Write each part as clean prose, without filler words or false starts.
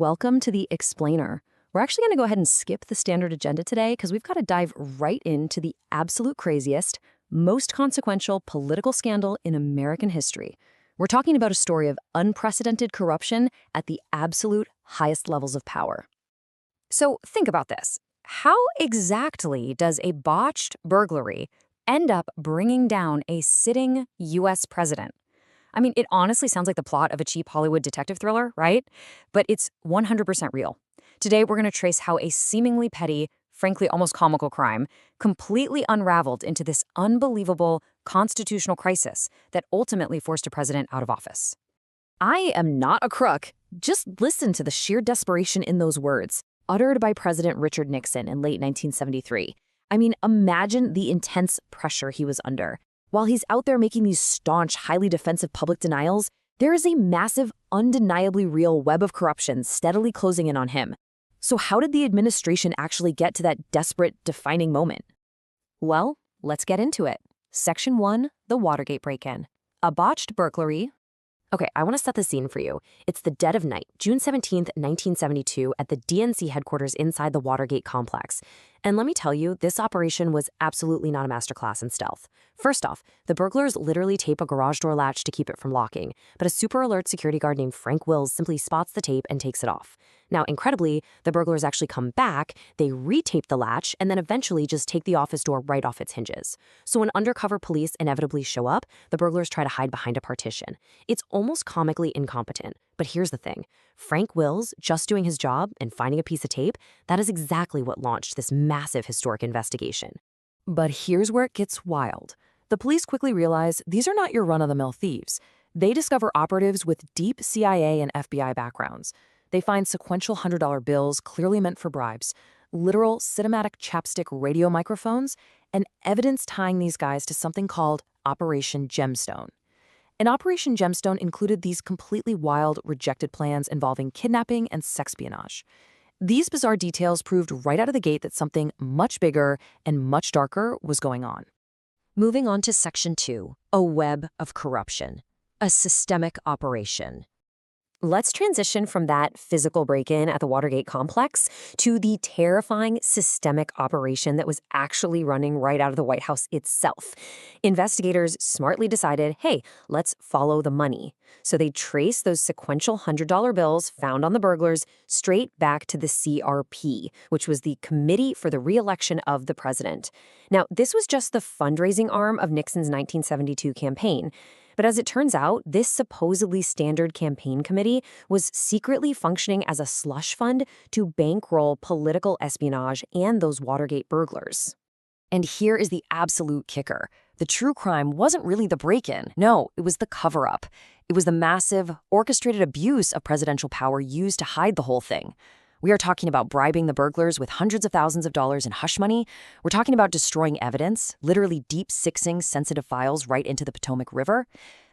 welcome to the Explainer. We're actually going to go ahead and skip the standard agenda today because we've got to dive right into the absolute craziest, most consequential political scandal in American history. We're talking about a story of unprecedented corruption at the absolute highest levels of power. So think about this. How exactly does a botched burglary end up bringing down a sitting U.S. president? I mean, it honestly sounds like the plot of a cheap Hollywood detective thriller, right? But it's 100% real. Today, we're going to trace how a seemingly petty, frankly almost comical crime completely unraveled into this unbelievable constitutional crisis that ultimately forced a president out of office. I am not a crook. Just listen to the sheer desperation in those words, uttered by President Richard Nixon in late 1973. I mean, imagine the intense pressure he was under. While he's out there making these staunch, highly defensive public denials, there is a massive, undeniably real web of corruption steadily closing in on him. So how did the administration actually get to that desperate, defining moment? Well, let's get into it. Section 1, the Watergate break-in. A botched burglary. Okay, I want to set the scene for you. It's the dead of night, June 17th, 1972, at the DNC headquarters inside the Watergate complex. And let me tell you, this operation was absolutely not a masterclass in stealth. First off, the burglars literally tape a garage door latch to keep it from locking, but a super alert security guard named Frank Wills simply spots the tape and takes it off. Now, incredibly, the burglars actually come back, they retape the latch, and then eventually just take the office door right off its hinges. So when undercover police inevitably show up, the burglars try to hide behind a partition. It's almost comically incompetent. But here's the thing. Frank Wills, just doing his job and finding a piece of tape, that is exactly what launched this massive historic investigation. But here's where it gets wild. The police quickly realize these are not your run-of-the-mill thieves. They discover operatives with deep CIA and FBI backgrounds. They find sequential $100 bills clearly meant for bribes, literal cinematic chapstick radio microphones, and evidence tying these guys to something called Operation Gemstone. And Operation Gemstone included these completely wild, rejected plans involving kidnapping and sexpionage. These bizarre details proved right out of the gate that something much bigger and much darker was going on. Moving on to Section 2, a web of corruption, a systemic operation. Let's transition from that physical break-in at the Watergate complex to the terrifying systemic operation that was actually running right out of the White House itself. Investigators smartly decided, hey, let's follow the money. So they traced those sequential $100 bills found on the burglars straight back to the CRP, which was the Committee for the Re-election of the President. Now, this was just the fundraising arm of Nixon's 1972 campaign. But as it turns out, this supposedly standard campaign committee was secretly functioning as a slush fund to bankroll political espionage and those Watergate burglars. And here is the absolute kicker. The true crime wasn't really the break-in. No, it was the cover-up. It was the massive, orchestrated abuse of presidential power used to hide the whole thing. We are talking about bribing the burglars with hundreds of thousands of dollars in hush money. We're talking about destroying evidence, literally deep-sixing sensitive files right into the Potomac River.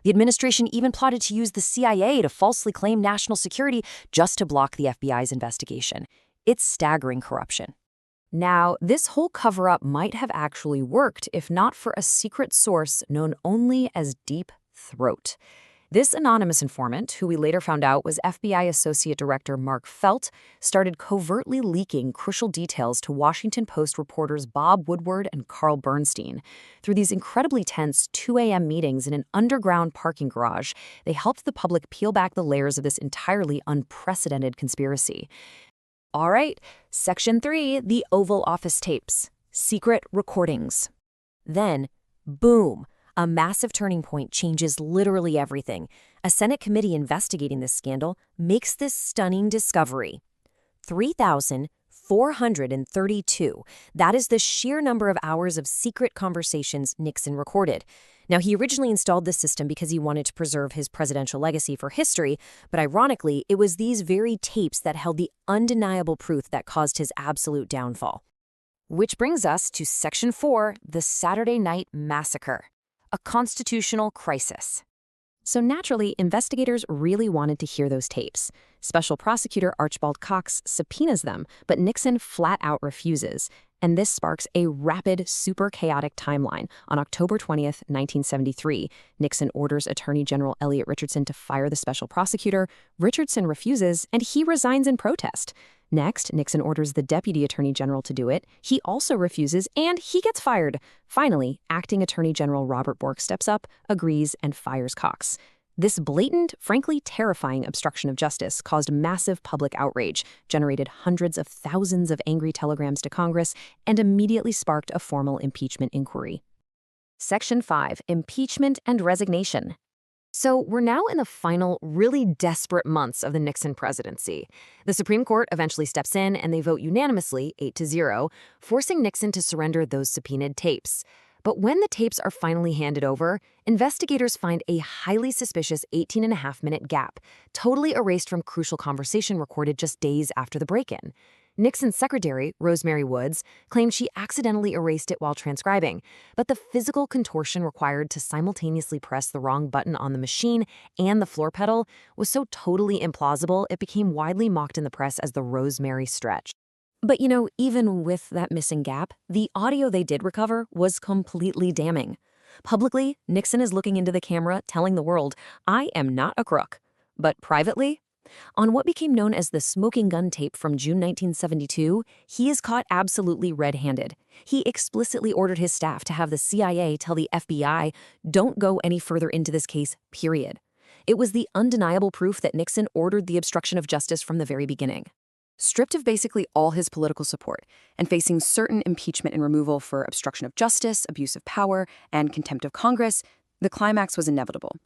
The administration even plotted to use the CIA to falsely claim national security just to block the FBI's investigation. It's staggering corruption. Now, this whole cover-up might have actually worked if not for a secret source known only as Deep Throat. This anonymous informant, who we later found out was FBI Associate Director Mark Felt, started covertly leaking crucial details to Washington Post reporters Bob Woodward and Carl Bernstein. Through these incredibly tense 2 a.m. meetings in an underground parking garage, they helped the public peel back the layers of this entirely unprecedented conspiracy. All right, Section 3, the Oval Office tapes. Secret recordings. Then, boom. A massive turning point changes literally everything. A Senate committee investigating this scandal makes this stunning discovery. 3,432. That is the sheer number of hours of secret conversations Nixon recorded. Now, he originally installed this system because he wanted to preserve his presidential legacy for history, but ironically, it was these very tapes that held the undeniable proof that caused his absolute downfall. Which brings us to Section 4, the Saturday Night Massacre. A constitutional crisis. So naturally, investigators really wanted to hear those tapes. Special prosecutor Archibald Cox subpoenas them, but Nixon flat out refuses. And this sparks a rapid, super chaotic timeline. On October 20th, 1973, Nixon orders Attorney General Elliot Richardson to fire the special prosecutor. Richardson refuses, and he resigns in protest. Next, Nixon orders the Deputy Attorney General to do it. He also refuses, and he gets fired. Finally, Acting Attorney General Robert Bork steps up, agrees, and fires Cox. This blatant, frankly terrifying obstruction of justice caused massive public outrage, generated hundreds of thousands of angry telegrams to Congress, and immediately sparked a formal impeachment inquiry. Section 5. Impeachment and Resignation. So we're now in the final, really desperate months of the Nixon presidency. The Supreme Court eventually steps in and they vote unanimously, 8-0, forcing Nixon to surrender those subpoenaed tapes. But when the tapes are finally handed over, investigators find a highly suspicious 18.5-minute gap, totally erased from crucial conversation recorded just days after the break-in. Nixon's secretary, Rosemary Woods, claimed she accidentally erased it while transcribing, but the physical contortion required to simultaneously press the wrong button on the machine and the floor pedal was so totally implausible it became widely mocked in the press as the Rosemary stretch. But even with that missing gap, the audio they did recover was completely damning. Publicly, Nixon is looking into the camera, telling the world, "I am not a crook." But privately, on what became known as the smoking gun tape from June 1972, he is caught absolutely red-handed. He explicitly ordered his staff to have the CIA tell the FBI, "Don't go any further into this case, period." It was the undeniable proof that Nixon ordered the obstruction of justice from the very beginning. Stripped of basically all his political support and facing certain impeachment and removal for obstruction of justice, abuse of power, and contempt of Congress, the climax was inevitable.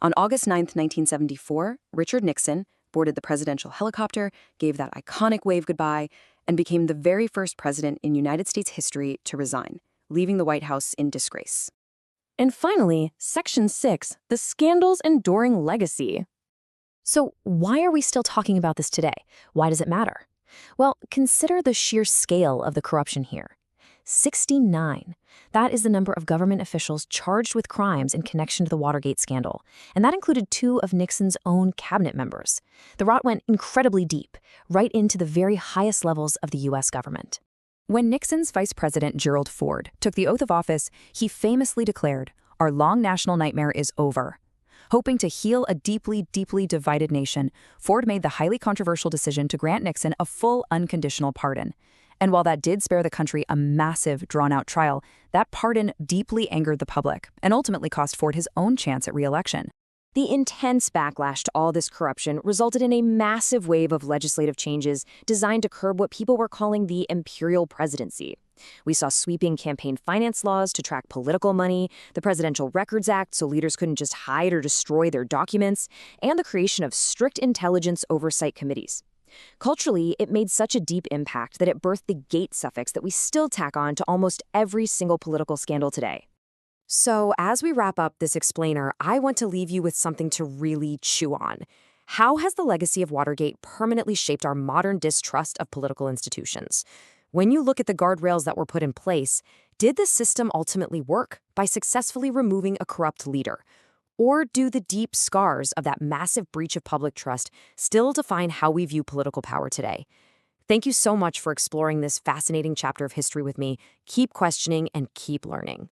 On August 9, 1974, Richard Nixon boarded the presidential helicopter, gave that iconic wave goodbye, and became the very first president in United States history to resign, leaving the White House in disgrace. And finally, Section 6, the scandal's enduring legacy. So why are we still talking about this today? Why does it matter? Well, consider the sheer scale of the corruption here. 69. That is the number of government officials charged with crimes in connection to the Watergate scandal, and that included 2 of Nixon's own cabinet members. The rot went incredibly deep, right into the very highest levels of the U.S. government. When Nixon's Vice President Gerald Ford took the oath of office, he famously declared, "Our long national nightmare is over." Hoping to heal a deeply, deeply divided nation, Ford made the highly controversial decision to grant Nixon a full, unconditional pardon. And while that did spare the country a massive, drawn-out trial, that pardon deeply angered the public and ultimately cost Ford his own chance at re-election. The intense backlash to all this corruption resulted in a massive wave of legislative changes designed to curb what people were calling the imperial presidency. We saw sweeping campaign finance laws to track political money, the Presidential Records Act so leaders couldn't just hide or destroy their documents, and the creation of strict intelligence oversight committees. Culturally, it made such a deep impact that it birthed the gate suffix that we still tack on to almost every single political scandal today. So, as we wrap up this explainer, I want to leave you with something to really chew on. How has the legacy of Watergate permanently shaped our modern distrust of political institutions? When you look at the guardrails that were put in place, did the system ultimately work by successfully removing a corrupt leader? Or do the deep scars of that massive breach of public trust still define how we view political power today? Thank you so much for exploring this fascinating chapter of history with me. Keep questioning and keep learning.